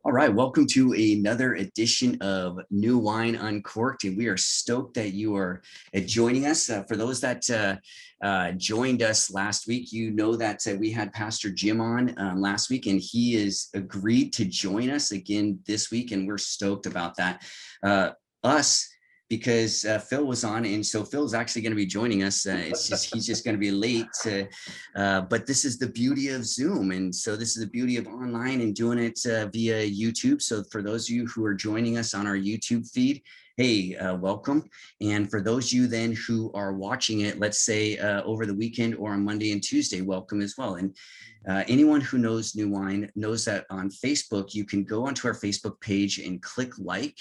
All right, welcome to another edition of New Wine Uncorked, and we are stoked that you are joining us. For those that joined us last week, you know that we had Pastor Jim on last week, and he has agreed to join us again this week, and we're stoked about that. Because Phil was on, and so Phil's actually going to be joining us. He's just going to be late. But this is the beauty of Zoom, and so this is the beauty of online and doing it via YouTube. So for those of you who are joining us on our YouTube feed, hey, welcome. And for those of you then who are watching it, let's say over the weekend or on Monday and Tuesday, welcome as well. And anyone who knows New Wine knows that on Facebook, you can go onto our Facebook page and click like.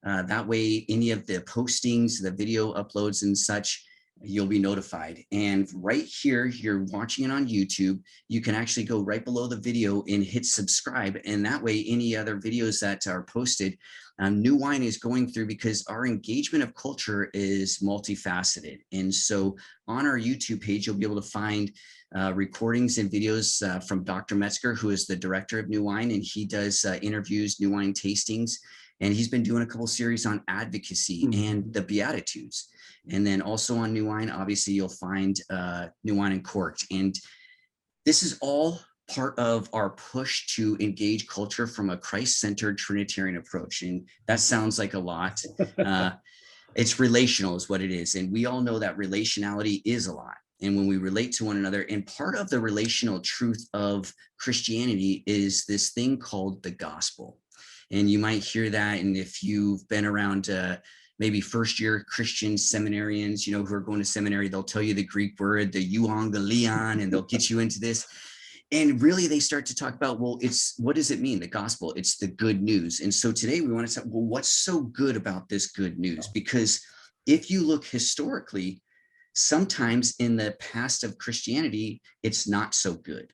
That way, any of the postings, the video uploads and such, you'll be notified. And right here, you're watching it on YouTube, you can actually go right below the video and hit subscribe. And that way, any other videos that are posted, New Wine is going through, because our engagement of culture is multifaceted. And so on our YouTube page, you'll be able to find recordings and videos from Dr. Metzger, who is the director of New Wine, and he does interviews, New Wine tastings. And he's been doing a couple series on advocacy and the Beatitudes. And then also on New Wine, obviously you'll find New Wine UnCorked. And this is all part of our push to engage culture from a Christ-centered Trinitarian approach. And that sounds like a lot. It's relational is what it is. And we all know that relationality is a lot. And when we relate to one another, and part of the relational truth of Christianity is this thing called the gospel. And you might hear that, and if you've been around maybe first-year Christian seminarians, you know, who are going to seminary, they'll tell you the Greek word, the euangelion, and they'll get you into this. And really, they start to talk about, well, what does it mean, the gospel? It's the good news. And so today we want to talk, well, what's so good about this good news? Because if you look historically, sometimes in the past of Christianity, it's not so good.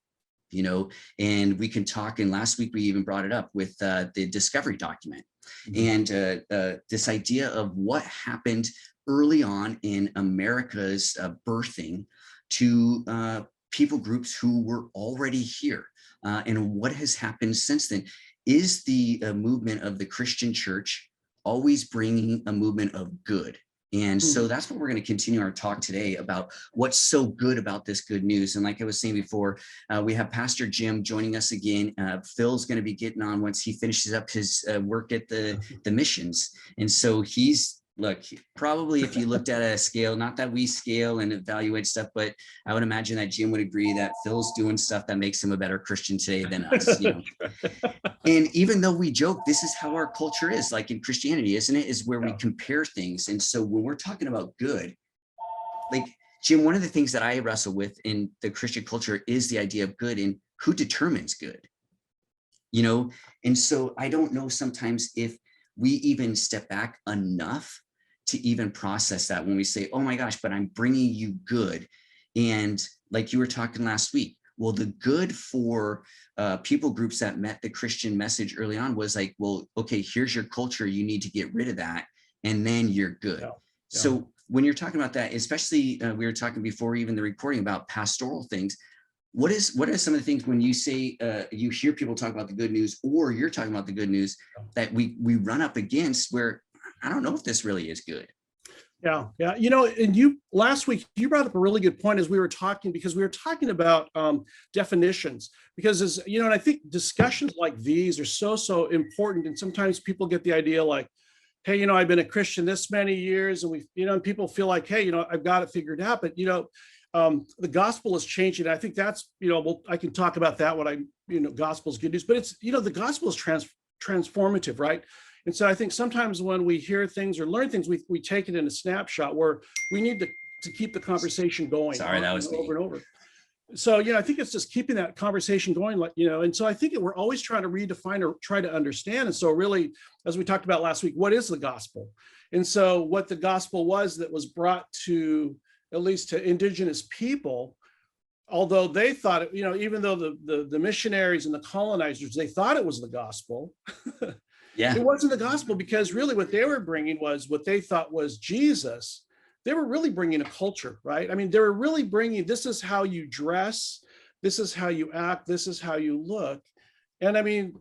You know, and we can talk, and last week we even brought it up with the discovery document and this idea of what happened early on in America's birthing to people groups who were already here, and what has happened since then. Is the movement of the Christian church always bringing a movement of good? And so that's what we're going to continue our talk today about, what's so good about this good news. And like I was saying before, we have Pastor Jim joining us again. Phil's going to be getting on once he finishes up his work at the missions. And so look, probably if you looked at a scale, not that we scale and evaluate stuff, but I would imagine that Jim would agree that Phil's doing stuff that makes him a better Christian today than us, you know. And even though we joke, this is how our culture is, like in Christianity, isn't it? Is where we compare things. And so when we're talking about good, like Jim, one of the things that I wrestle with in the Christian culture is the idea of good and who determines good, you know? And so I don't know sometimes if we even step back enough to even process that when we say, oh my gosh, but I'm bringing you good. And like you were talking last week, well, the good for people groups that met the Christian message early on was like, well, okay, here's your culture. You need to get rid of that. And then you're good. Yeah. Yeah. So when you're talking about that, especially we were talking before even the recording about pastoral things, what are some of the things when you say you hear people talk about the good news, or you're talking about the good news, that we run up against where I don't know if this really is good? Yeah. You know, and last week you brought up a really good point as we were talking, because we were talking about definitions, because as you know, and I think discussions like these are so important. And sometimes people get the idea like, hey, you know, I've been a Christian this many years, and and people feel like, hey, you know, I've got it figured out. But you know, the gospel is changing. I think that's, you know, well, I can talk about that. Gospel is good news, but it's, you know, the gospel is transformative, right? And so I think sometimes when we hear things or learn things, we take it in a snapshot where we need to keep the conversation going. Sorry, that was over and over. So, you know, I think it's just keeping that conversation going, like, you know, and so I think we're always trying to redefine or try to understand. And so really, as we talked about last week, what is the gospel? And so what the gospel was that was brought to, at least to indigenous people, although they thought it, you know, even though the missionaries and the colonizers, they thought it was the gospel. Yeah. It wasn't the gospel, because really what they were bringing was what they thought was Jesus. They were really bringing a culture, right? I mean, they were really bringing, this is how you dress, this is how you act, this is how you look. And I mean,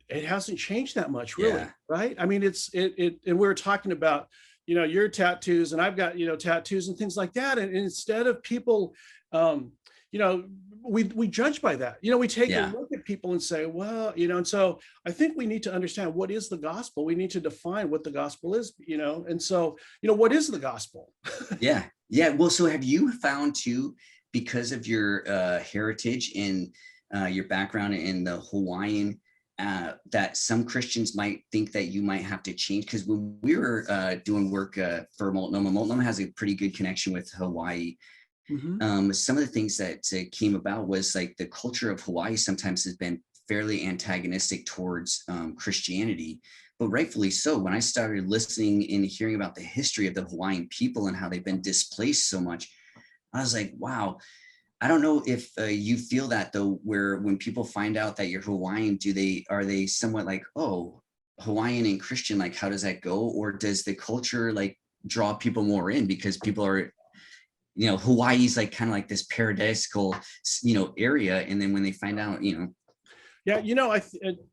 it hasn't changed that much, really, Yeah. right? I mean, and we were talking about, your tattoos, and I've got, tattoos and things like that. And instead of people, um, you know, we judge by that. We take a Yeah. look at people and say, well, and so I think we need to understand what is the gospel. We need to define what the gospel is, and so, what is the gospel? Yeah. Yeah. Well, so have you found too, because of your heritage and your background in the Hawaiian, that some Christians might think that you might have to change? Because when we were doing work for Multnomah has a pretty good connection with Hawaii. Mhm. Some of the things that came about was like the culture of Hawaii sometimes has been fairly antagonistic towards Christianity, but rightfully so. When I started listening and hearing about the history of the Hawaiian people and how they've been displaced so much, I was like, wow. I don't know if you feel that though, where when people find out that you're Hawaiian, are they somewhat like, oh, Hawaiian and Christian, like how does that go? Or does the culture like draw people more in because people are, Hawaii's like kind of like this paradisical, area. And then when they find out, Yeah,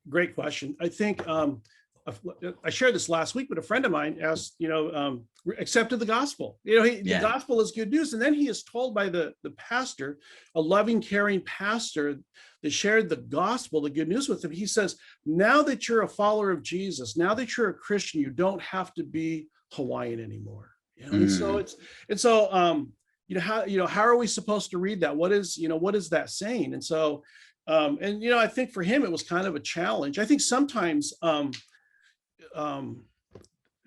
great question. I think I shared this last week, but a friend of mine asked, accepted the gospel. The yeah, gospel is good news, and then he is told by the pastor, a loving, caring pastor that shared the gospel, the good news with him. He says, now that you're a follower of Jesus, now that you're a Christian, you don't have to be Hawaiian anymore. And so mm, how are we supposed to read that? What is that saying? And so I think for him it was kind of a challenge. I think sometimes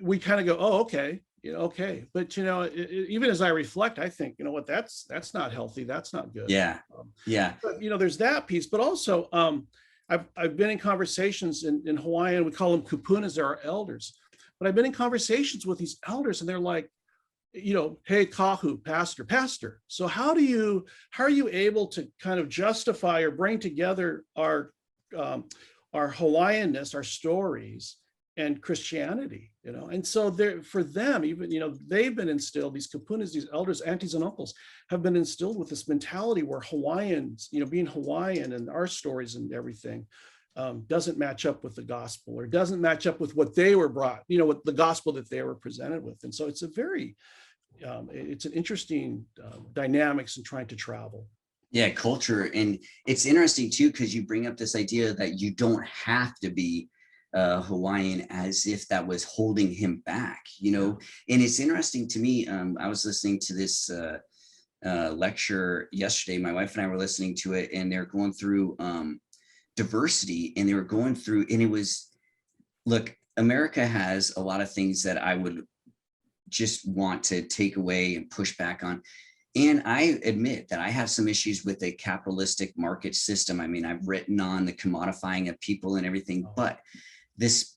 we kind of go, oh, okay, okay, but even as I reflect, I think, what, that's not healthy, that's not good. yeah, Um, yeah, but there's that piece, but also I've been in conversations in Hawaiian. We call them kupunas, they're our elders. But I've been in conversations with these elders, and they're like, hey, kahu, pastor. So how are you able to kind of justify or bring together our Hawaiianness, our stories, and Christianity? And so for them, even, they've been instilled, these kapunas, these elders, aunties and uncles have been instilled with this mentality where Hawaiians, being Hawaiian and our stories and everything, doesn't match up with the gospel, or doesn't match up with what they were brought, with the gospel that they were presented with. And so it's it's an interesting dynamics in trying to travel. yeah, culture. And it's interesting too, because you bring up this idea that you don't have to be Hawaiian, as if that was holding him back, and it's interesting to me. I was listening to this lecture yesterday. My wife and I were listening to it, and they're going through diversity, and they were going through, and it was, look, America has a lot of things that I would just want to take away and push back on. And I admit that I have some issues with a capitalistic market system. I mean, I've written on the commodifying of people and everything, but this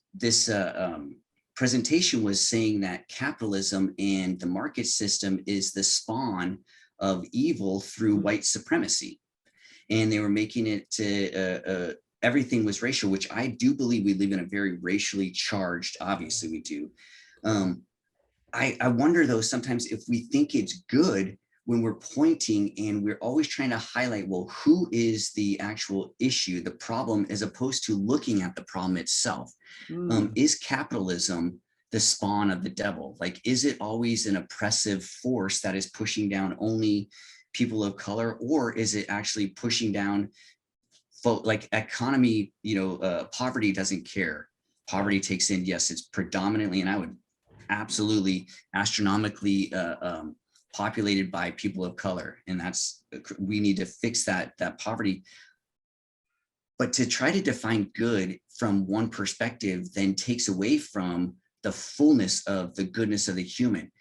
presentation was saying that capitalism and the market system is the spawn of evil through white supremacy. And they were making it to everything was racial, which I do believe we live in a very racially charged, obviously we do. I wonder though, sometimes if we think it's good when we're pointing and we're always trying to highlight, well, who is the actual issue, the problem, as opposed to looking at the problem itself. Is capitalism the spawn of the devil? Like, is it always an oppressive force that is pushing down only people of color, or is it actually pushing down like economy? Poverty doesn't care. Poverty takes in, yes, it's predominantly, and I would absolutely astronomically populated by people of color, and we need to fix that poverty. But to try to define good from one perspective then takes away from the fullness of the goodness of the human.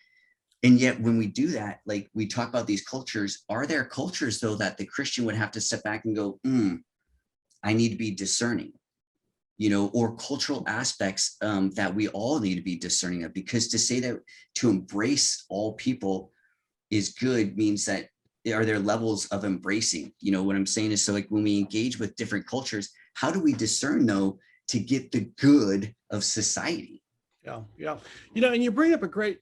And yet when we do that, like we talk about these cultures, are there cultures though that the Christian would have to step back and go, I need to be discerning, or cultural aspects that we all need to be discerning of? Because to say that to embrace all people is good means that are there levels of embracing? What I'm saying is, so like when we engage with different cultures, how do we discern though to get the good of society? Yeah. And you bring up a great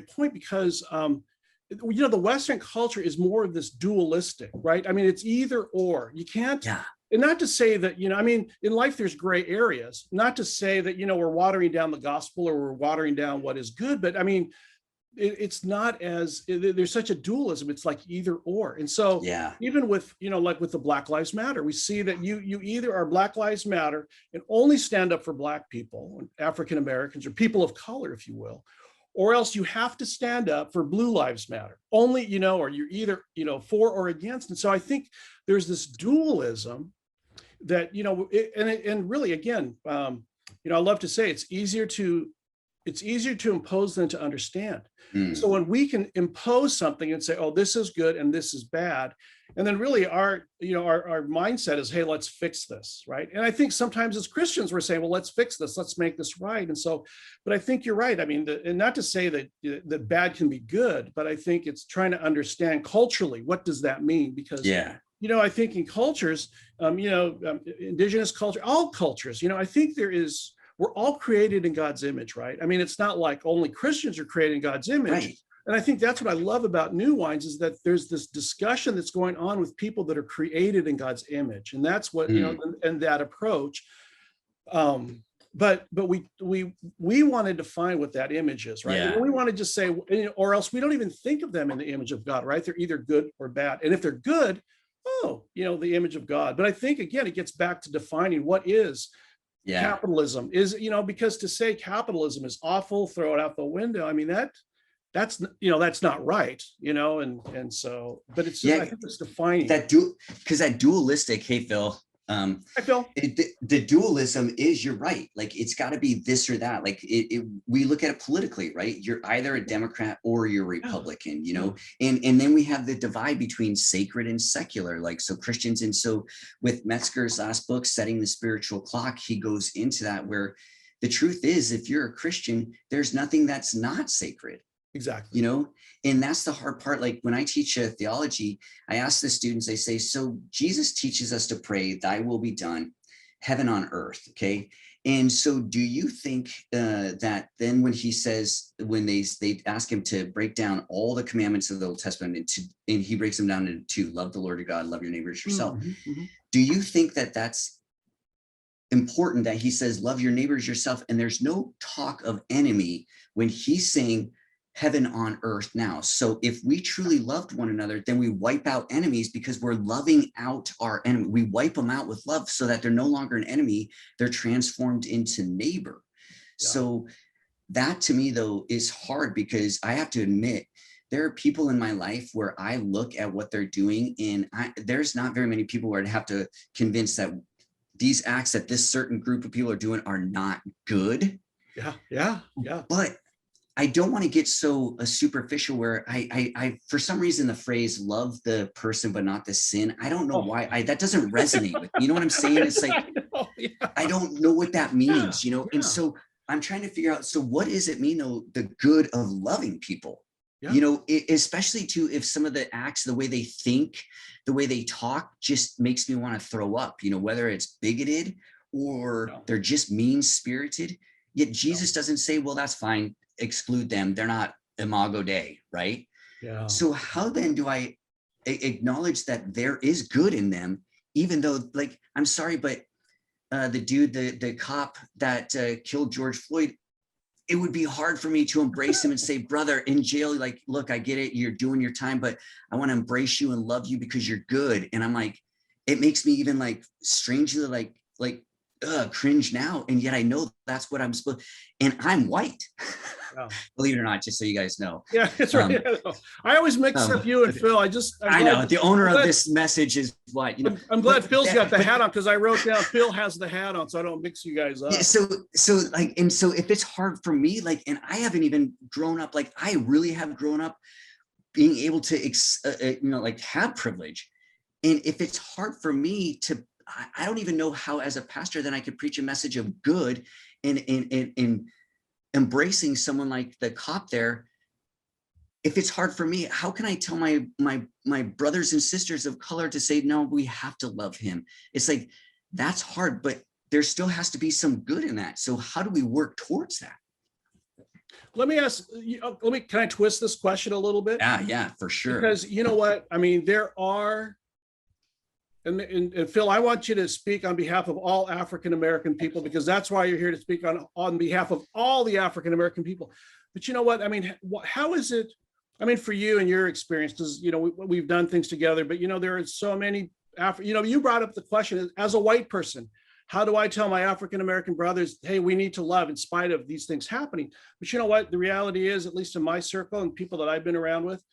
point, because the Western culture is more of this dualistic, right? I mean, it's either or. You can't, Yeah. and not to say that, I mean, in life, there's gray areas, not to say that, we're watering down the gospel or we're watering down what is good, but I mean, it's not there's such a dualism. It's like either or. And so Yeah. even with, like with the Black Lives Matter, we see that you either are Black Lives Matter and only stand up for Black people, African Americans, or people of color, if you will, or else you have to stand up for Blue Lives Matter only, or you're either, for or against. And so I think there's this dualism that, and really, again, I love to say it's easier to impose than to understand. Mm. So when we can impose something and say, oh, this is good and this is bad, and then really our mindset is, hey, let's fix this, right? And I think sometimes as Christians, we're saying, well, let's fix this, let's make this right. And so, but I think you're right. I mean, and not to say that bad can be good, but I think it's trying to understand culturally, what does that mean? Because I think in cultures, indigenous culture, all cultures, I think we're all created in God's image, right? I mean, it's not like only Christians are created in God's image. Right. And I think that's what I love about New Wines, is that there's this discussion that's going on with people that are created in God's image. And that's what, and that approach. But we want to define what that image is, right? And we want to just say, or else we don't even think of them in the image of God, right? They're either good or bad. And if they're good, the image of God. But I think, again, it gets back to defining what is capitalism is, because to say capitalism is awful, throw it out the window. I mean, that's not right, and so, but it's just, I think it's defining that because that dualistic, hey, Phil, I feel the dualism is, you're right. Like, it's got to be this or that. Like we look at it politically, right? You're either a Democrat or you're Republican, and then we have the divide between sacred and secular, like, so Christians. And so with Metzger's last book, Setting the Spiritual Clock, he goes into that, where the truth is, if you're a Christian, there's nothing that's not sacred. Exactly. And that's the hard part. Like, when I teach theology, I ask the students, I say, so Jesus teaches us to pray, thy will be done, heaven on earth. Okay. And so do you think that then when he says, when they ask him to break down all the commandments of the Old Testament and he breaks them down into two, love the Lord your God, love your neighbor as yourself. Do you think that that's important, that he says, love your neighbors yourself, and there's no talk of enemy when he's saying heaven on earth now? So if we truly loved one another, then we wipe out enemies, because we're loving out our enemy. We wipe them out with love so that they're no longer an enemy. They're transformed into neighbor. So that, to me, though, is hard, because I have to admit, there are people in my life where I look at what they're doing, and there's not very many people where I'd have to convince that these acts that this certain group of people are doing are not good. Yeah. But I don't want to get so superficial where I for some reason, the phrase love the person but not the sin, I don't know why that doesn't resonate with me. You know what I'm saying? It's like, I don't know what that means, And so I'm trying to figure out, so what does it mean, though, the good of loving people? Especially too, if some of the acts, the way they think, the way they talk, just makes me want to throw up, whether it's bigoted or they're just mean-spirited. Yet Jesus doesn't say, well, that's fine, exclude them, they're not imago Dei, right? So how then do I acknowledge that there is good in them, even though, like, I'm sorry, but the dude, the cop that killed George Floyd, it would be hard for me to embrace him and say, brother, in jail, like, look, I get it, you're doing your time, but I want to embrace you and love you because you're good. And I'm like, it makes me even like strangely like cringe now. And yet I know that's what I'm supposed, and I'm white. Believe it or not, just so you guys know. Yeah, that's right. I always mix up you and Phil. I know the owner of this message is white. I'm glad Phil's got the hat on, because I wrote down Phil has the hat on, so I don't mix you guys up. Yeah, so if it's hard for me, like, and I haven't even grown up, like, I really have grown up being able to like have privilege, and if it's hard for me to, I don't even know how as a pastor then I could preach a message of good and embracing someone like the cop there. If it's hard for me, how can I tell my brothers and sisters of color to say, no, we have to love him? It's like, that's hard, but there still has to be some good in that. So how do we work towards that? Let me ask, can I twist this question a little bit? Yeah, for sure. Because you know what? I mean, there are And Phil, I want you to speak on behalf of all African-American people, because that's why you're here, to speak on behalf of all the African-American people. But you know what? I mean, how is it? I mean, for you and your experience, because, you know, we've done things together, but, you know, there are so many, you know, you brought up the question, as a white person, how do I tell my African-American brothers, hey, we need to love in spite of these things happening? But you know what? The reality is, at least in my circle and people that I've been around with,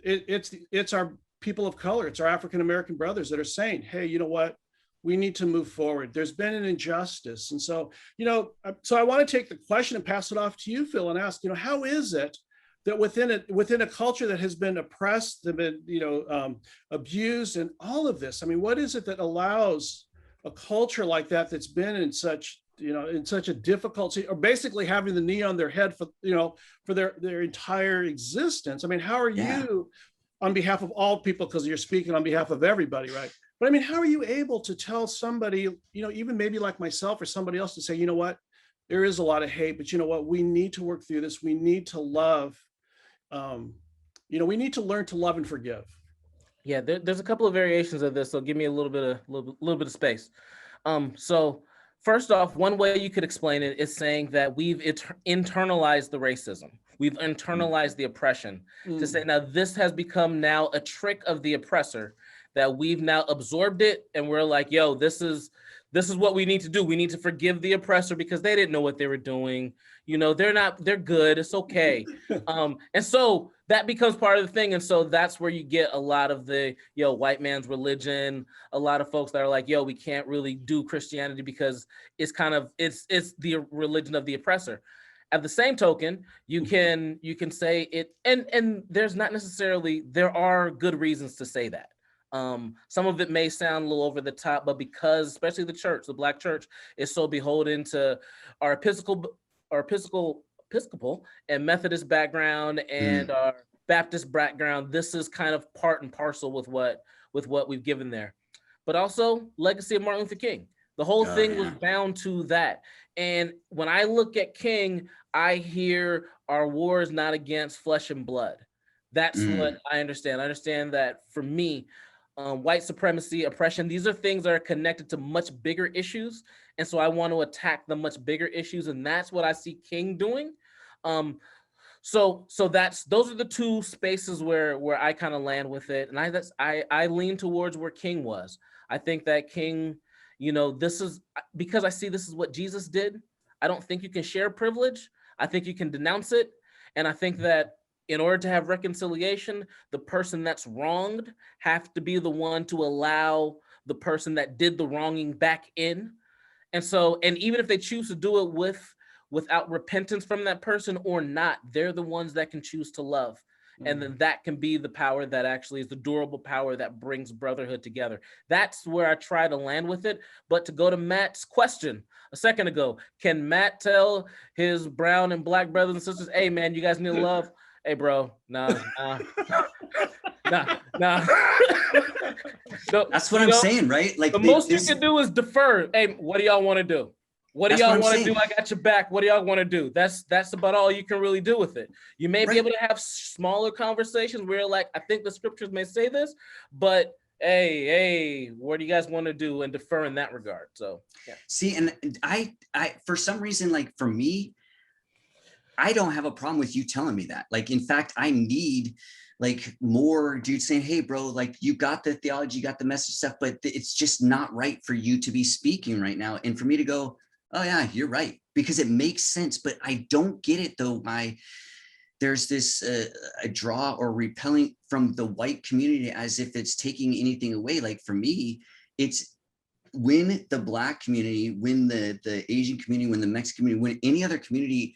it's our people of color, it's our African-American brothers that are saying, hey, you know what? We need to move forward. There's been an injustice. And so, you know, so I want to take the question and pass it off to you, Phil, and ask, you know, how is it that within a culture that has been oppressed, that been, you know, abused and all of this, I mean, what is it that allows a culture like that, that's been in such, you know, in such a difficult, or basically having the knee on their head for, you know, for their entire existence? I mean, how are you, on behalf of all people, because you're speaking on behalf of everybody, right? But I mean, how are you able to tell somebody, you know, even maybe like myself or somebody else, to say, you know what, there is a lot of hate, but you know what, we need to work through this. We need to love. You know, we need to learn to love and forgive. Yeah, there's a couple of variations of this, so give me a little bit of space. So first off, one way you could explain it is saying that we've internalized the racism. We've internalized the oppression, to say now this has become now a trick of the oppressor, that we've now absorbed it, and we're like, yo, this is what we need to do. We need to forgive the oppressor because they didn't know what they were doing. You know, they're good. It's okay. And so that becomes part of the thing. And so that's where you get a lot of the, white man's religion, a lot of folks that are like, we can't really do Christianity because it's kind of, it's the religion of the oppressor. At the same token, you can say it, and there's not necessarily, there are good reasons to say that. Some of it may sound a little over the top, but because especially the church, the Black church, is so beholden to our Episcopal and Methodist background and our Baptist background, this is kind of part and parcel with what we've given there. But also legacy of Martin Luther King. The whole thing was bound to that. And when I look at King, I hear our war is not against flesh and blood. That's what I understand. I understand that for me, white supremacy, oppression, these are things that are connected to much bigger issues. And so I want to attack the much bigger issues. And that's what I see King doing. So those are the two spaces where I kind of land with it. And I lean towards where King was. I think that King, this is because I see this is what Jesus did. I don't think you can share privilege. I think you can denounce it. And I think that in order to have reconciliation, the person that's wronged have to be the one to allow the person that did the wronging back in. And even if they choose to do it without repentance from that person or not, they're the ones that can choose to love. And then that can be the power that actually is the durable power that brings brotherhood together. That's where I try to land with it. But to go to Matt's question a second ago, can Matt tell his brown and Black brothers and sisters, hey man, you guys need to love? Hey bro, nah. So, that's what I'm saying, right? Like the most you can do is defer. Hey, what do y'all want to do? What do y'all want to do? I got your back. What do y'all want to do? That's about all you can really do with it. You may be able to have smaller conversations where you're like, I think the scriptures may say this, but hey, what do you guys want to do, and defer in that regard? So yeah. See, and I for some reason, like for me, I don't have a problem with you telling me that. Like, in fact, I need like more dudes saying, hey bro, like you got the theology, you got the message stuff, but it's just not right for you to be speaking right now. And for me to go, oh yeah, you're right, because it makes sense. But I don't get it though. There's this a draw or repelling from the white community as if it's taking anything away. Like for me, it's when the Black community, when the Asian community, when the Mexican community, when any other community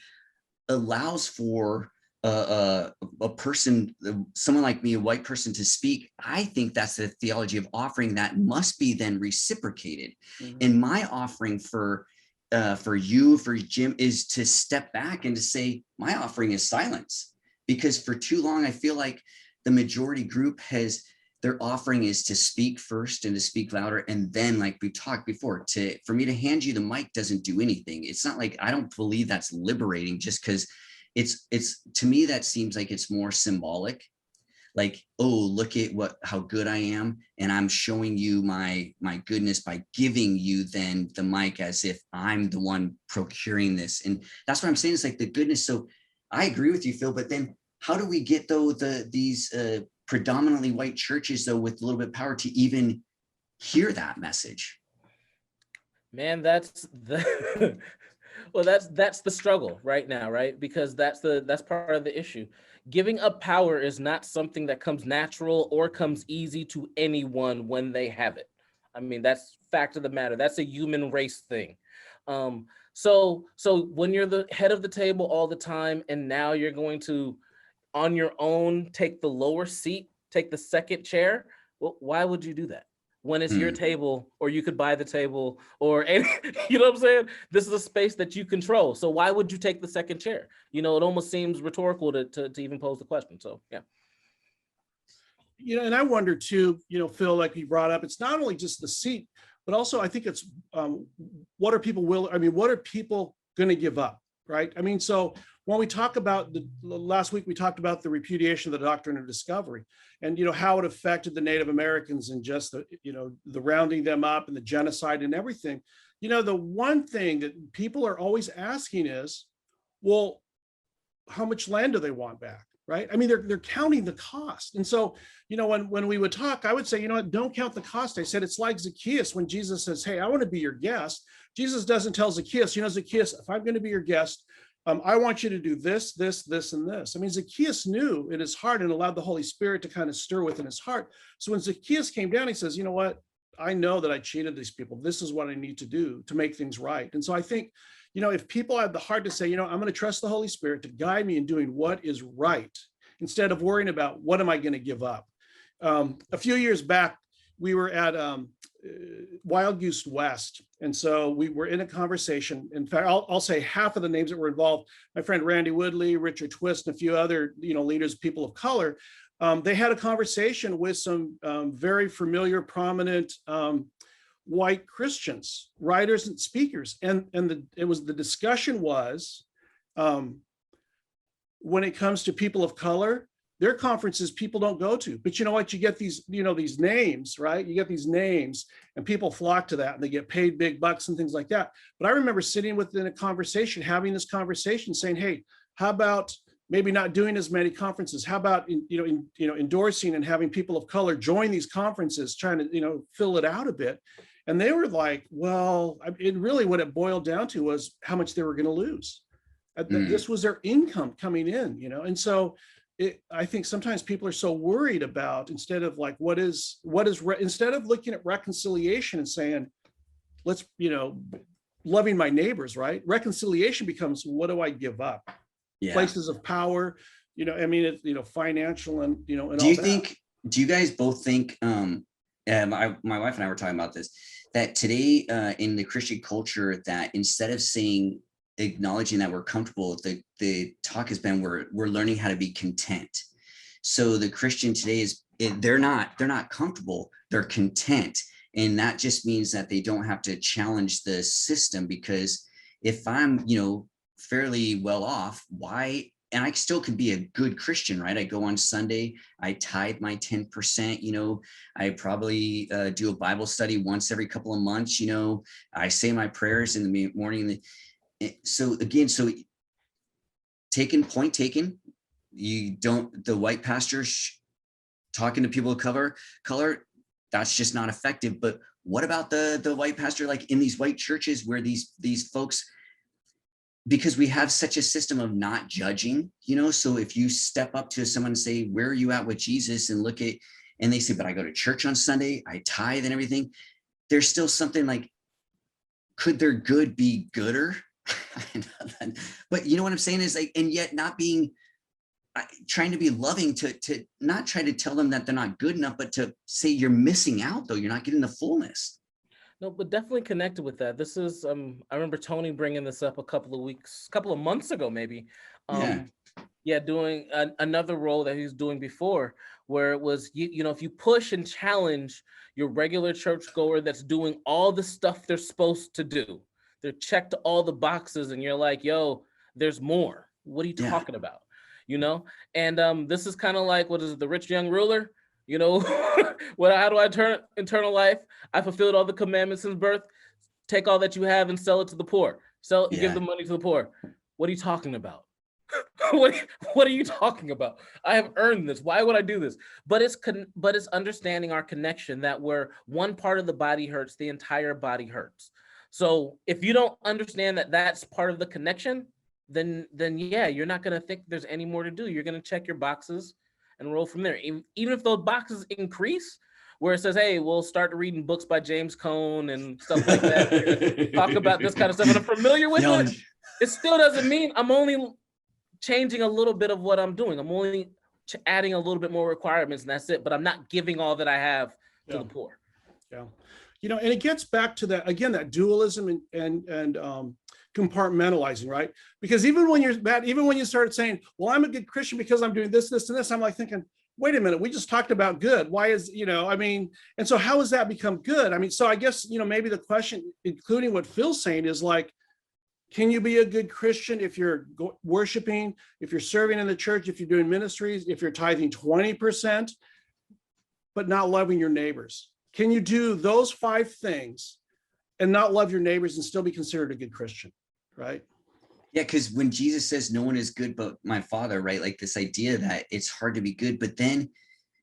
allows for a person, someone like me, a white person, to speak, I think that's the theology of offering that must be then reciprocated. And my offering for you, for Jim, is to step back and to say, my offering is silence. Because for too long, I feel like the majority group their offering is to speak first and to speak louder. And then, like we talked before, for me to hand you the mic doesn't do anything. It's not like, I don't believe that's liberating, just because it's to me, that seems like it's more symbolic. like, oh, look at how good I am, and I'm showing you my goodness by giving you then the mic as if I'm the one procuring this. And that's what I'm saying, is like the goodness. So I agree with you, Phil, but then how do we get though these predominantly white churches though with a little bit of power to even hear that message? Man, that's the well, that's the struggle right now, right? Because that's part of the issue. Giving up power is not something that comes natural or comes easy to anyone when they have it. I mean, that's fact of the matter. That's a human race thing. So when you're the head of the table all the time, and now you're going to, on your own, take the lower seat, take the second chair, well, why would you do that when it's your table, or you could buy the table, or you know what I'm saying? This is a space that you control. So why would you take the second chair? You know, it almost seems rhetorical to even pose the question. So yeah. You know, and I wonder too, you know, Phil, like you brought up, it's not only just the seat, but also I think it's what are people what are people going to give up, right? I mean, so when we talk about last week, we talked about the repudiation of the doctrine of discovery, and, you know, how it affected the Native Americans, and just the, you know, the rounding them up and the genocide and everything. You know, the one thing that people are always asking is, well, how much land do they want back? Right? I mean, they're counting the cost. And so, you know, when we would talk, I would say, you know what, don't count the cost. I said, it's like Zacchaeus when Jesus says, hey, I want to be your guest. Jesus doesn't tell Zacchaeus, you know, Zacchaeus, if I'm going to be your guest, I want you to do this, this, this, and this. I mean, Zacchaeus knew in his heart and allowed the Holy Spirit to kind of stir within his heart. So when Zacchaeus came down, he says, you know what, I know that I cheated these people. This is what I need to do to make things right. And so I think, you know, if people have the heart to say, you know, I'm going to trust the Holy Spirit to guide me in doing what is right, instead of worrying about what am I going to give up. A few years back, we were at Wild Goose West. And so we were in a conversation. In fact, I'll say half of the names that were involved, my friend Randy Woodley, Richard Twist, and a few other, you know, leaders, people of color. They had a conversation with some very familiar, prominent white Christians, writers and speakers. And the discussion was, when it comes to people of color, their conferences people don't go to. But you know what? You get these, you know, these names, right? You get these names and people flock to that and they get paid big bucks and things like that. But I remember sitting within a conversation, having this conversation saying, hey, how about maybe not doing as many conferences? How about, endorsing and having people of color join these conferences, trying to, you know, fill it out a bit. And they were like, well, what it boiled down to was how much they were going to lose. This was their income coming in, you know? And so I think sometimes people are so worried about, instead of like, instead of looking at reconciliation and saying, let's, you know, loving my neighbors, right? Reconciliation becomes, what do I give up? Yeah. Places of power, you know, I mean, it's, you know, financial and, you know, and do you guys both think, my wife and I were talking about this, that today in the Christian culture, that instead of acknowledging that we're comfortable, the talk has been we're learning how to be content. So the Christian today they're not comfortable, they're content. And that just means that they don't have to challenge the system, because if I'm, you know, fairly well off, why, and I still could be a good Christian, right? I go on Sunday, I tithe my 10%, you know, I probably do a Bible study once every couple of months, you know, I say my prayers in the morning. So again, point taken, you don't, the white pastors talking to people of color, that's just not effective. But what about the white pastor, like in these white churches where these folks, because we have such a system of not judging, you know, so if you step up to someone and say, where are you at with Jesus, and and they say, but I go to church on Sunday, I tithe and everything, there's still something like, could their good be gooder? But you know what I'm saying is like, and yet not being, trying to be loving, to not try to tell them that they're not good enough, but to say you're missing out though, you're not getting the fullness. No, but definitely connected with that. This is, I remember Tony bringing this up a couple of months ago, maybe. Doing another role that he was doing before, where it was, you know, if you push and challenge your regular churchgoer that's doing all the stuff they're supposed to do, they're checked all the boxes, and you're like, yo, there's more. What are you talking about? you know? And this is kind of like, what is it, the rich young ruler? You know, how do I turn eternal life? I fulfilled all the commandments since birth. Take all that you have and sell it to the poor. Give the money to the poor. What are you talking about? what are you talking about? I have earned this. Why would I do this? But it's understanding our connection, that where one part of the body hurts, the entire body hurts. So if you don't understand that that's part of the connection, then yeah, you're not going to think there's any more to do. You're going to check your boxes and roll from there. Even if those boxes increase, where it says, hey, we'll start reading books by James Cone and stuff like that, talk about this kind of stuff, and I'm familiar with it, it still doesn't mean I'm only changing a little bit of what I'm doing. I'm only adding a little bit more requirements, and that's it. But I'm not giving all that I have to the poor. Yeah. You know, and it gets back to that, again, that dualism and compartmentalizing, right? Because even when you start saying, well, I'm a good Christian because I'm doing this, this, and this, I'm like thinking, wait a minute, we just talked about good. Why is, I mean, and so how has that become good? I mean, so I guess, maybe the question, including what Phil's saying, is like, can you be a good Christian if you're worshiping, if you're serving in the church, if you're doing ministries, if you're tithing 20%, but not loving your neighbors? Can you do those 5 things and not love your neighbors and still be considered a good Christian, right? Yeah, because when Jesus says no one is good but my Father, right? Like this idea that it's hard to be good, but then,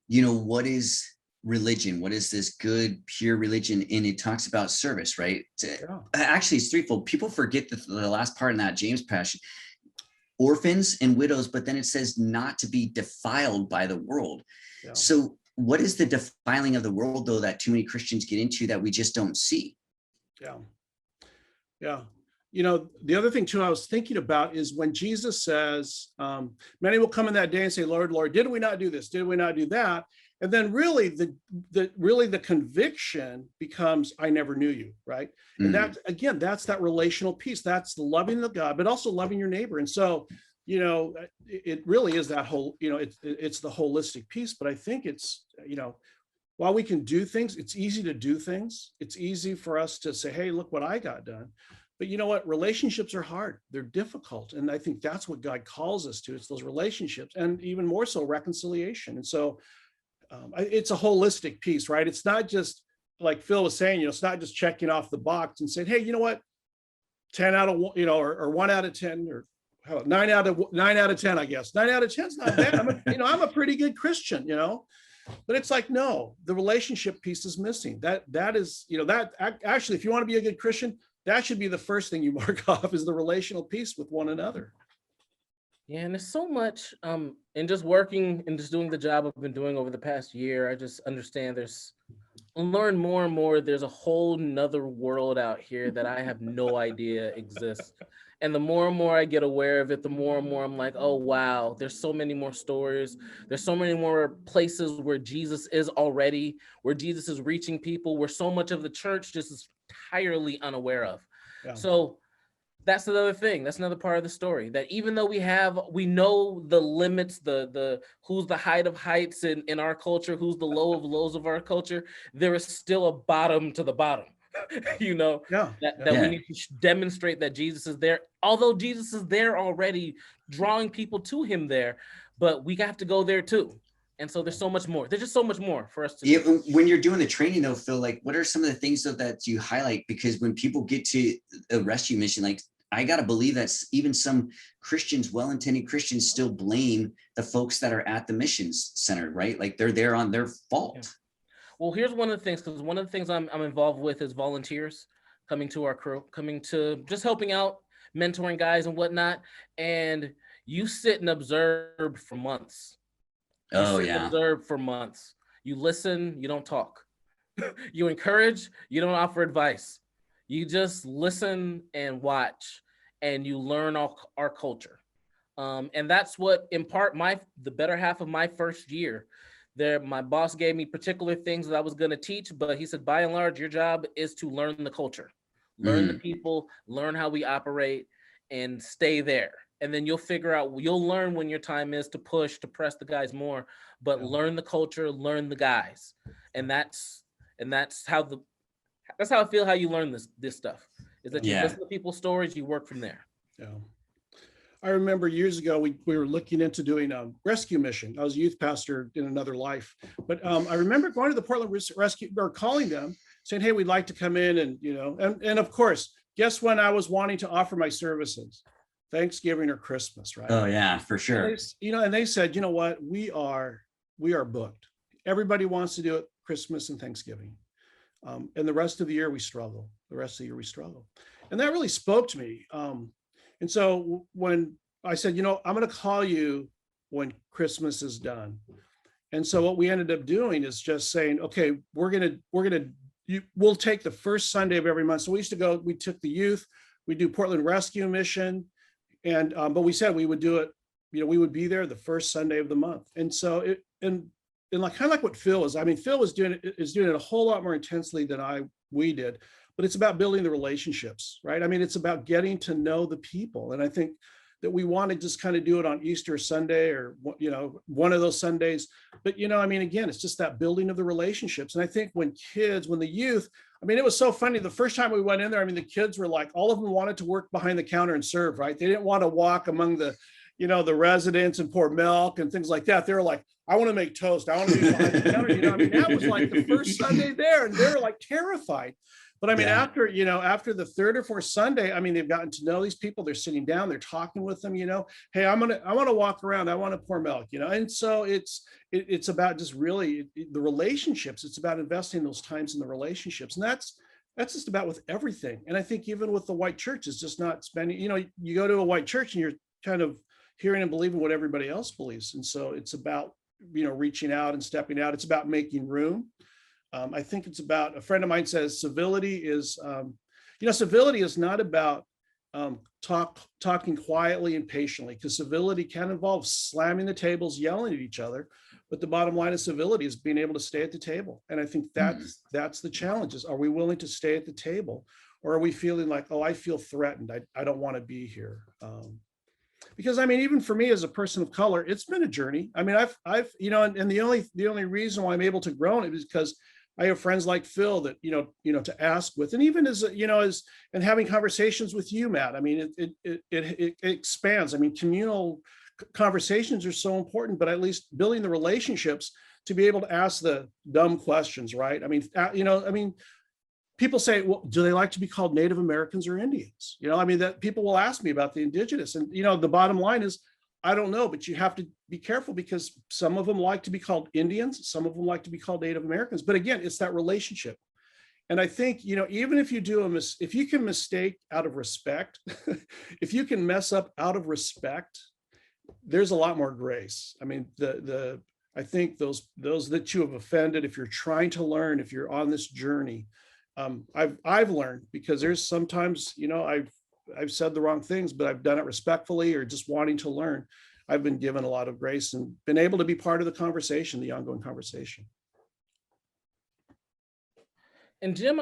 what is religion? What is this good, pure religion? And it talks about service, right? Actually, it's threefold. People forget the last part in that James passage, orphans and widows, but then it says not to be defiled by the world. Yeah. So what is the defiling of the world, though, that too many Christians get into that we just don't see? Yeah. Yeah. The other thing too, I was thinking about is when Jesus says, many will come in that day and say, Lord, Lord, did we not do this? Did we not do that? And then really the conviction becomes, I never knew you, right? And that, again, that's that relational piece. That's the loving of God, but also loving your neighbor. And so, it really is that whole, it's the holistic piece. But I think it's, while we can do things, it's easy to do things. It's easy for us to say, hey, look what I got done. But you know what? Relationships are hard. They're difficult. And I think that's what God calls us to. It's those relationships, and even more so reconciliation. And so it's a holistic piece, right? It's not just like Phil was saying, it's not just checking off the box and saying, hey, you know what? 10 out of, or 1 out of 10, or 9 out of 10, I guess. 9 out of 10 is not bad. I'm a pretty good Christian, but it's like, no, the relationship piece is missing. That is, that actually, if you want to be a good Christian, that should be the first thing you mark off, is the relational piece with one another. Yeah, and there's so much in just working and just doing the job I've been doing over the past year. I just understand learn more and more. There's a whole nother world out here that I have no idea exists. And the more and more I get aware of it, the more and more I'm like, oh, wow, there's so many more stories. There's so many more places where Jesus is already, where Jesus is reaching people, where so much of the church just is entirely unaware of. Yeah. So that's another thing. That's another part of the story, that even though we know the limits, the who's the height of heights in our culture, who's the low of lows of our culture, there is still a bottom to the bottom. That we need to demonstrate that Jesus is there, although Jesus is there already, drawing people to him there, but we have to go there too. And so there's so much more. There's just so much more for us to do. When you're doing the training though, Phil, like what are some of the things that you highlight? Because when people get to a rescue mission, like I got to believe that even some Christians, well-intended Christians, still blame the folks that are at the missions center, right? Like they're there on their fault. Yeah. Well, here's one of the things, because one of the things I'm involved with is volunteers coming to our crew, coming to just helping out, mentoring guys and whatnot. And you sit and observe for months. Observe for months. You listen, you don't talk. You encourage, you don't offer advice. You just listen and watch, and you learn our culture. And that's what, in part, the better half of my first year there, my boss gave me particular things that I was going to teach, but he said, by and large, your job is to learn the culture, learn the people, learn how we operate, and stay there. And then you'll learn when your time is to push, to press the guys more, but learn the culture, learn the guys. And that's how I feel how you learn this stuff, is that you listen to people's stories, you work from there. Yeah. I remember years ago, we were looking into doing a rescue mission. I was a youth pastor in another life, but I remember going to the Portland Rescue, or calling them saying, hey, we'd like to come in and, and of course, guess when I was wanting to offer my services? Thanksgiving or Christmas, right? Oh yeah, for sure. And they said, you know what, we are booked. Everybody wants to do it Christmas and Thanksgiving. And the rest of the year we struggle. And that really spoke to me. And so when I said, I'm going to call you when Christmas is done. And so what we ended up doing is just saying, okay, we'll take the first Sunday of every month. So we took the youth, we do Portland Rescue Mission. And, but we said we would do it, we would be there the first Sunday of the month. And so and like, kind of like what Phil is, Phil is doing it a whole lot more intensely than we did, but it's about building the relationships, right? It's about getting to know the people. And I think that we want to just kind of do it on Easter Sunday or, one of those Sundays. But, again, it's just that building of the relationships. And I think when the youth, it was so funny. The first time we went in there, the kids were like, all of them wanted to work behind the counter and serve, right? They didn't want to walk among the residents and pour milk and things like that. They were like, I want to make toast. I want to be behind the counter. That was like the first Sunday there, and they were like terrified. But after the third or fourth Sunday, they've gotten to know these people. They're sitting down, they're talking with them, hey, I want to walk around. I want to pour milk, And so it's about just really the relationships. It's about investing those times in the relationships. And that's just about with everything. And I think even with the white church, it's just not spending, you go to a white church and you're kind of hearing and believing what everybody else believes. And so it's about, reaching out and stepping out. It's about making room. I think it's about, a friend of mine says civility is not about talking quietly and patiently, because civility can involve slamming the tables, yelling at each other. But the bottom line of civility is being able to stay at the table. And I think that's the challenge is, are we willing to stay at the table? Or are we feeling like, oh, I feel threatened. I don't want to be here. Because even for me as a person of color, it's been a journey. I've and the only reason why I'm able to grow in it is because I have friends like Phil that, to ask with, and even as and having conversations with you, Matt, it expands. Communal conversations are so important, but at least building the relationships to be able to ask the dumb questions, right? People say, well, do they like to be called Native Americans or Indians? That people will ask me about the indigenous, and, the bottom line is, I don't know, but you have to be careful because some of them like to be called Indians. Some of them like to be called Native Americans. But again, it's that relationship. And I think, even if you if you can mistake out of respect, if you can mess up out of respect, there's a lot more grace. I think those that you have offended, if you're trying to learn, if you're on this journey, I've learned, because there's sometimes, I've said the wrong things, but I've done it respectfully or just wanting to learn. I've been given a lot of grace and been able to be part of the conversation, the ongoing conversation. And Jim,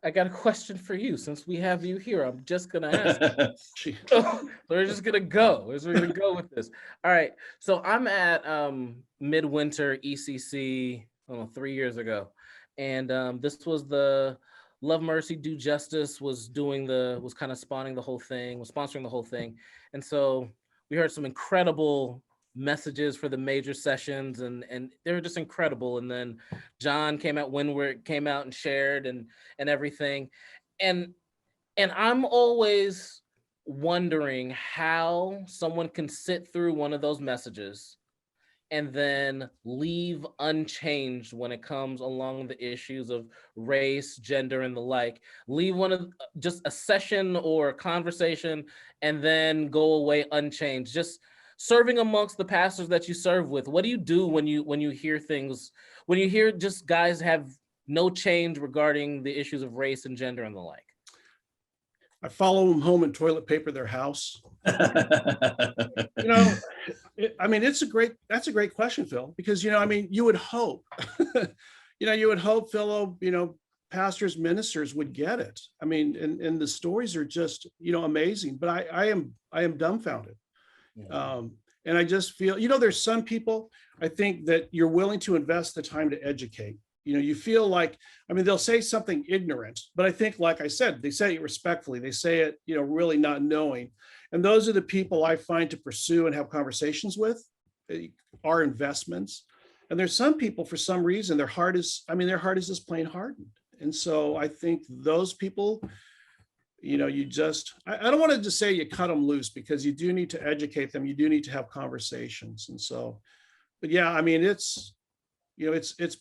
I got a question for you. Since we have you here, I'm just going to ask. We're just going to go. We're going to go with this. All right. So I'm at Midwinter ECC 3 years ago. And this was the Love Mercy Do Justice was kind of sponsoring the whole thing. And so we heard some incredible messages for the major sessions, and they were just incredible. And then John came out and shared and everything. And I'm always wondering how someone can sit through one of those messages and then leave unchanged when it comes along the issues of race, gender, and the like. Leave just a session or a conversation and then go away unchanged. Just serving amongst the pastors that you serve with. What do you do when you hear things, when you hear just guys have no change regarding the issues of race and gender and the like? I follow them home and toilet paper their house. That's a great question, Phil, because, you would hope, fellow, pastors, ministers would get it. And the stories are just, amazing, but I am dumbfounded. Yeah. And I just feel, there's some people, I think, that you're willing to invest the time to educate. you feel like, I mean, they'll say something ignorant, but I think, like I said, they say it respectfully. They say it, really not knowing. And those are the people I find to pursue and have conversations with, are investments. And there's some people, for some reason, their heart is just plain hardened. And so I think those people, you just, I don't want to just say you cut them loose, because you do need to educate them. You do need to have conversations. And so, but yeah, I mean, it's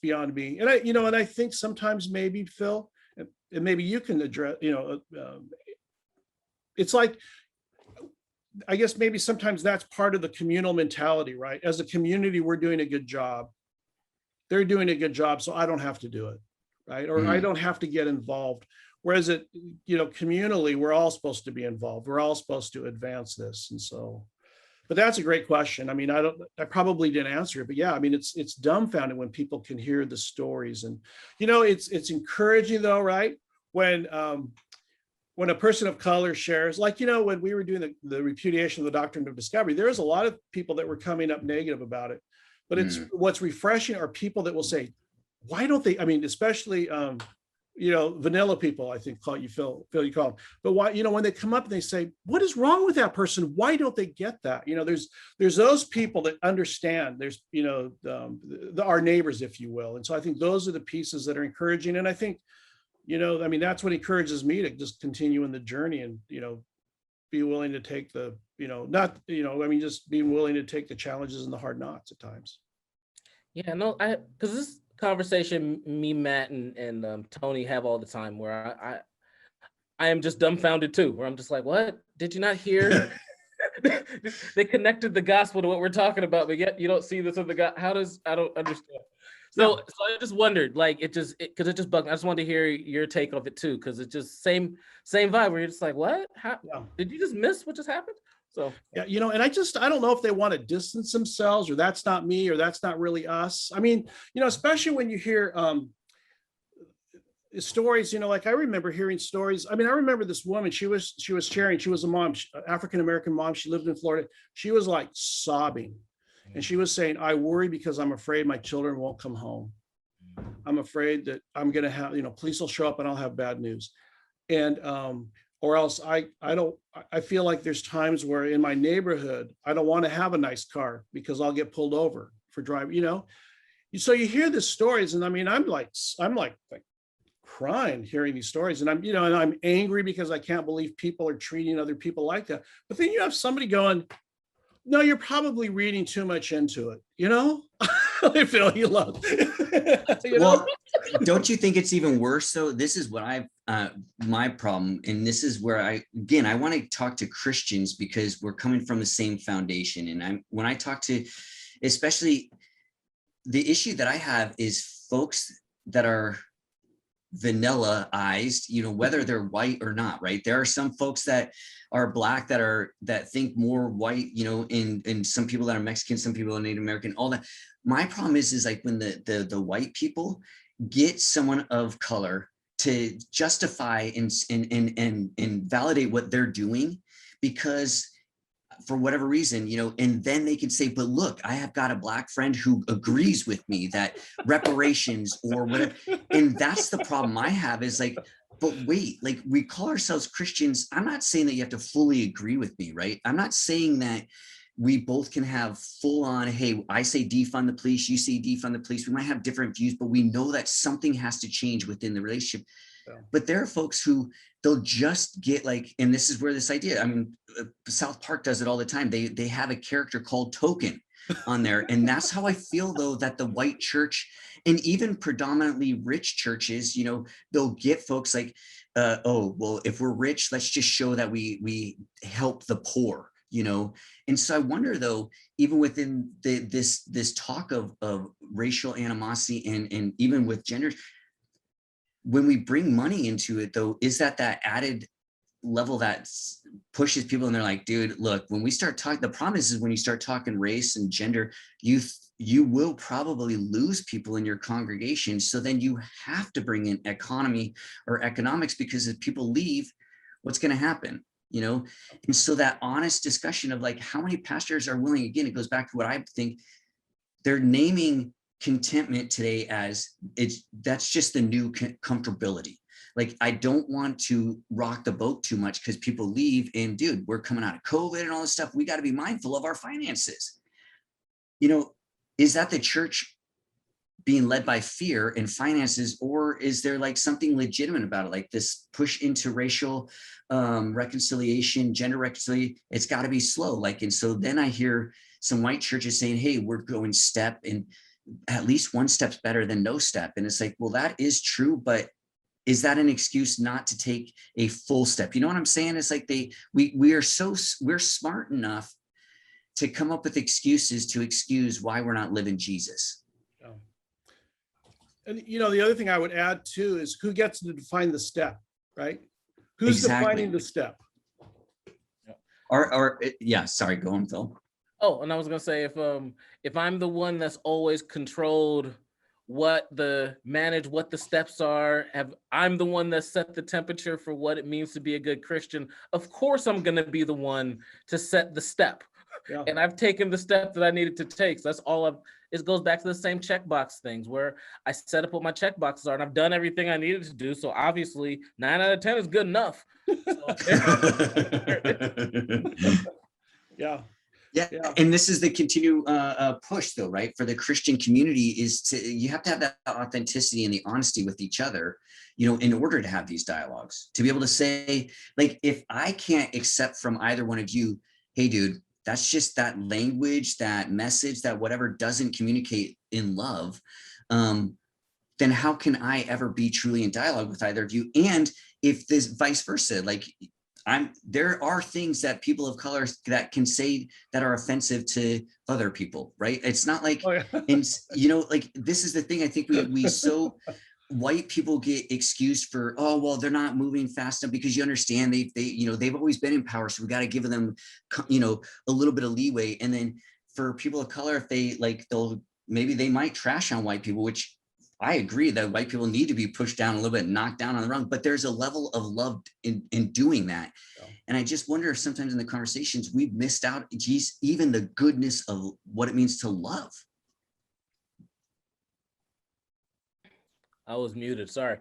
beyond me. And I think sometimes, maybe, Phil, and maybe you can address, it's like, I guess maybe sometimes that's part of the communal mentality, right? As a community, we're doing a good job. They're doing a good job, so I don't have to do it, right? Or I don't have to get involved. Whereas communally, we're all supposed to be involved. We're all supposed to advance this. And so, but that's a great question. I mean, I probably didn't answer it, but yeah, I mean, it's dumbfounding when people can hear the stories. And, it's encouraging, though, right? When a person of color shares, like, when we were doing the repudiation of the doctrine of discovery, there was a lot of people that were coming up negative about it. But what's refreshing are people that will say, why don't they, I mean, especially, vanilla people, I think, call you Phil, you call them. But why, when they come up and they say, what is wrong with that person? Why don't they get that? There's those people that understand. There's, our neighbors, if you will. And so I think those are the pieces that are encouraging. And I think, I mean, that's what encourages me to just continue in the journey and, be willing to take the, just being willing to take the challenges and the hard knocks at times. Yeah, no, because this conversation me, Matt, and Tony have all the time, where I am just dumbfounded too, where I'm just like, what? Did you not hear? They connected the gospel to what we're talking about, but yet you don't see this in the God. I don't understand. So I just wondered, like, because it just bugged me. I just wanted to hear your take of it too, because it's just same vibe where you're just like, what? How did you just miss what just happened? So yeah, and I don't know if they want to distance themselves, or that's not me, or that's not really us. I mean, especially when you hear stories, like I remember hearing stories. I mean, I remember this woman, she was sharing, she was a mom, African-American mom. She lived in Florida. She was like sobbing. And she was saying, I worry because I'm afraid my children won't come home. I'm afraid that I'm going to have, police will show up and I'll have bad news. And, or else I feel like there's times where in my neighborhood, I don't want to have a nice car because I'll get pulled over for driving, So you hear the stories, and I mean, I'm like crying hearing these stories, and I'm angry because I can't believe people are treating other people like that. But then you have somebody going, no, you're probably reading too much into it, I feel you love. Well, don't you think it's even worse though? This is what my problem, and this is where I want to talk to Christians, because we're coming from the same foundation. And when I talk to, especially, the issue that I have is folks that are vanilla-ized, whether they're white or not, right? There are some folks that are Black that think more white, and some people that are Mexican, some people are Native American, all that. My problem is like when the white people get someone of color to justify and validate what they're doing, because for whatever reason, and then they can say, but look, I have got a Black friend who agrees with me that reparations or whatever. And that's the problem I have, is like, but wait, like, we call ourselves Christians. I'm not saying that you have to fully agree with me, right? I'm not saying that we both can have full on, hey, I say defund the police, you say defund the police. We might have different views, but we know that something has to change within the relationship. Yeah. But there are folks who they'll just get like, and this is where this idea, I mean, South Park does it all the time. They have a character called Token on there. And that's how I feel though, that the white church and even predominantly rich churches, they'll get folks like, oh, well, if we're rich, let's just show that we help the poor, And so I wonder though, even within this talk of racial animosity and even with gender, when we bring money into it though, is that added level that pushes people, and they're like, dude, look, when we start talking, the problem is when you start talking race and gender, you will probably lose people in your congregation. So then you have to bring in economy or economics, because if people leave, what's going to happen? And so that honest discussion of like, how many pastors are willing, again, it goes back to what I think, they're naming contentment today as that's just the new comfortability. Like, I don't want to rock the boat too much because people leave, and dude, we're coming out of COVID and all this stuff. We got to be mindful of our finances. Is that the church being led by fear and finances, or is there like something legitimate about it? Like this push into racial reconciliation, gender reconciliation, it's got to be slow. Like, and so then I hear some white churches saying, hey, we're going step, and at least one step's better than no step. And it's like, well, that is true, but is that an excuse not to take a full step? You know what I'm saying? It's like we're smart enough to come up with excuses to excuse why we're not living Jesus. Yeah. And the other thing I would add too is who gets to define the step, right? Who's defining the step? Yeah, sorry, go on, Phil. Oh, and I was gonna say, if I'm the one that's always controlled what the steps are, I'm the one that set the temperature for what it means to be a good Christian, of course I'm gonna be the one to set the step. Yeah. And I've taken the step that I needed to take. So that's all it goes back to the same checkbox things where I set up what my checkboxes are, and I've done everything I needed to do. So obviously 9 out of 10 is good enough. Yeah. Yeah. And this is the continued push though, right? For the Christian community you have to have that authenticity and the honesty with each other, in order to have these dialogues, to be able to say, like, if I can't accept from either one of you, hey dude, that's just that language, that message, that whatever doesn't communicate in love, then how can I ever be truly in dialogue with either of you? And if this vice versa, like, there are things that people of color that can say that are offensive to other people, right? It's not like, and like, this is the thing. I think we so white people get excused for, oh, well, they're not moving fast enough, because you understand they've always been in power. So we got to give them, a little bit of leeway. And then for people of color, if they might trash on white people, which I agree that white people need to be pushed down a little bit, knocked down on the rung, but there's a level of love in doing that. Yeah. And I just wonder if sometimes in the conversations we've missed out, even the goodness of what it means to love. I was muted, sorry.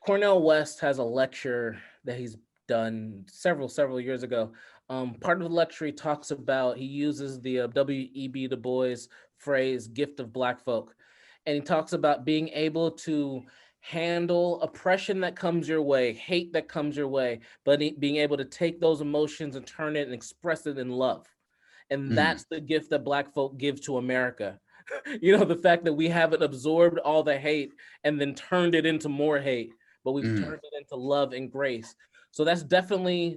Cornel West has a lecture that he's done several years ago. Part of the lecture he uses the W.E.B. Du Bois phrase, gift of Black folk. And he talks about being able to handle oppression that comes your way, hate that comes your way, but being able to take those emotions and turn it and express it in love. And that's the gift that Black folk give to America. The fact that we haven't absorbed all the hate and then turned it into more hate, but we've turned it into love and grace. So that's definitely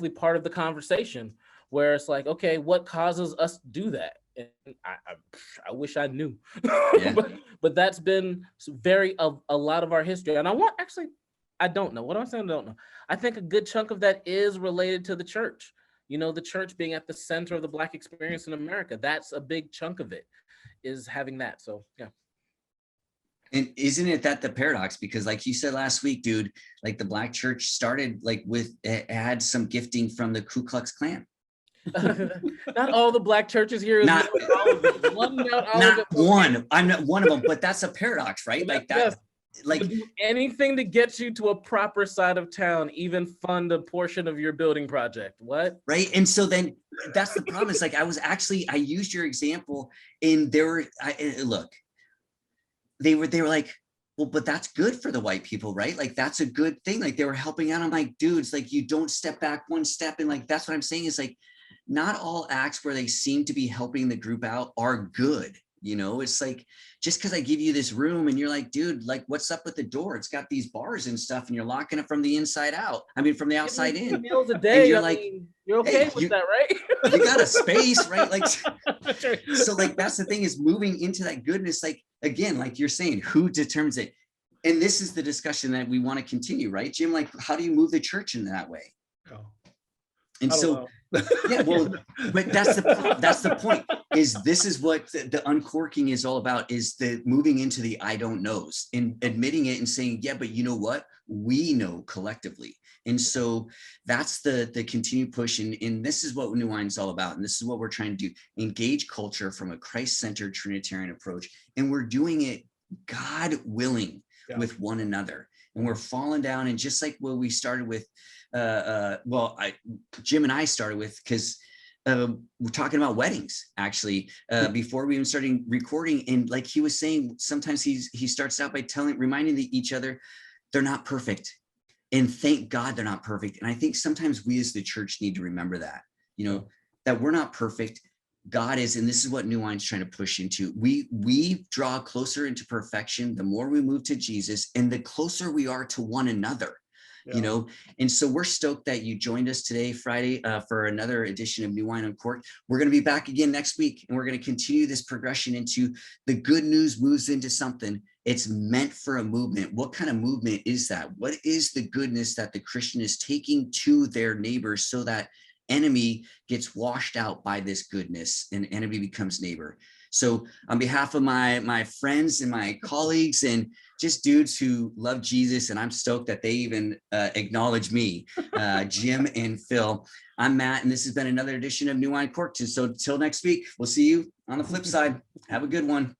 part of the conversation, where it's like, okay, what causes us to do that? And I wish I knew. Yeah. but that's been a lot of our history. And I don't know. What am I saying? I don't know. I think a good chunk of that is related to the church. The church being at the center of the Black experience in America. That's a big chunk of it, is having that. So, yeah. And isn't it that the paradox? Because like you said last week, dude, like the Black church started had some gifting from the Ku Klux Klan. Not all the Black churches here. Not all of them. One. I'm not one of them, but that's a paradox, right? Like that. Yes. Like do anything to get you to a proper side of town, even fund a portion of your building project. What? Right. And so then that's the problem. It's like I used your example, and they were like, well, but that's good for the white people, right? Like that's a good thing. Like they were helping out. I'm like, dudes, like you don't step back one step. And like that's what I'm saying is like, not all acts where they seem to be helping the group out are good. It's like, just because I give you this room and you're like, dude, like what's up with the door? It's got these bars and stuff and you're locking it from the inside out. I mean, from the outside in. Meals a day. And you're okay with that, right? You got a space, right? Like, so like, that's the thing, is moving into that goodness. Like, again, like you're saying, who determines it? And this is the discussion that we want to continue, right, Jim? Like, how do you move the church in that way? Oh. And so Yeah, well, but that's the point. Is this is what the uncorking is all about? Is the moving into the I don't knows and admitting it and saying, yeah, but you know what? We know collectively. And so that's the continued push. And this is what New Wine is all about. And this is what we're trying to do: engage culture from a Christ-centered Trinitarian approach. And we're doing it, God willing, with one another. And we're falling down. And just like what we started with, Jim and I started with, because we're talking about weddings actually before we even started recording. And like he was saying, sometimes he starts out by reminding each other they're not perfect. And thank God they're not perfect. And I think sometimes we as the church need to remember that, that we're not perfect. God is, and this is what New Wine's trying to push into. We draw closer into perfection the more we move to Jesus, and the closer we are to one another. And so we're stoked that you joined us today, Friday, for another edition of New Wine Uncorked. We're going to be back again next week, and we're going to continue this progression into the good news moves into something. It's meant for a movement. What kind of movement is that? What is the goodness that the Christian is taking to their neighbors so that enemy gets washed out by this goodness and enemy becomes neighbor? So on behalf of my friends and my colleagues and just dudes who love Jesus, and I'm stoked that they even acknowledge me, Jim and Phil, I'm Matt, and this has been another edition of New Wine Uncorked. So until next week, we'll see you on the flip side. Have a good one.